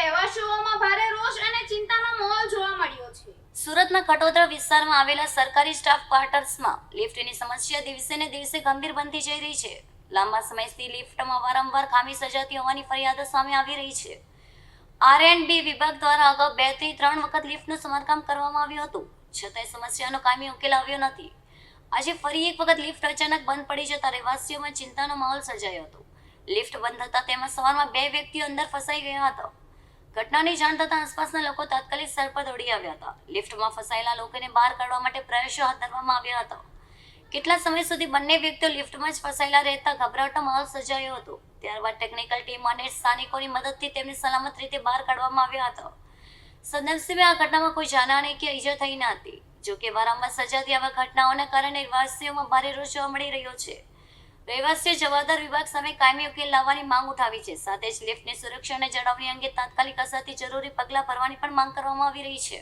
રહેવાસીઓમાં ભારે રોષ અને ચિંતાનો માહોલ જોવા મળ્યો છે। સુરતના ખટોદરા વિસ્તારમાં આવેલા સરકારી સ્ટાફ ક્વાર્ટર્સમાં લિફ્ટની સમસ્યા દિવસે ને દિવસે ગંભીર બનતી જઈ રહી છે। લાંબા સમયથી લિફ્ટમાં વારંવાર ખામી સર્જાતી હોવાની ફરિયાદો સામે આવી રહી છે। R&B વિભાગ દ્વારા અગાઉ 2 થી 3 વખત લિફ્ટનું સમારકામ કરવામાં આવ્યું હતું, છતાંય સમસ્યાનો કાયમી ઉકેલ આવ્યો નથી। આજે ફરી એક વખત લિફ્ટ અચાનક બંધ પડી જતા રહેવાસીઓમાં ચિંતાનો માહોલ સર્જાયો હતો। લિફ્ટ બંધ થતા તેમાં સવારમાં 2 વ્યક્તિઓ અંદર ફસાઈ ગયા હતા। ઘટનાની જાણ થતાં આસપાસના લોકો તાત્કાલિક સ્થળ પર દોડી આવ્યા હતા। લિફ્ટમાં ફસાયેલા લોકોને બહાર કાઢવા માટે પ્રયાસો હાથ ધરવામાં આવ્યા હતા। કેટલા સમય સુધી બંને વ્યક્તિઓ લિફ્ટમાં જ ફસાયેલા રહેતા ગભરાટનો માહોલ સર્જાયો હતો। ત્યારબાદ ટેકનિકલ ટીમ અને સ્થાનિકોની મદદથી તેમને સલામત રીતે બહાર કાઢવામાં આવ્યા હતા। સદનસીબે આ ઘટનામાં કોઈ જાનહાની કે ઈજા થઈ ન હતી। જોકે વારંવાર સર્જાતી આવા ઘટનાઓના કારણે રહેવાસીઓમાં ભારે રોષ જોવા મળી રહ્યો છે। રહેવાસીઓ જવાબદાર વિભાગ સામે કાયમી ઉકેલ લાવવાની માંગ ઉઠાવી છે। સાથે જ લિફ્ટની સુરક્ષા અને જાળવણી અંગે તાત્કાલિક અસરથી જરૂરી પગલાં ભરવાની પણ માંગ કરવામાં આવી રહી છે।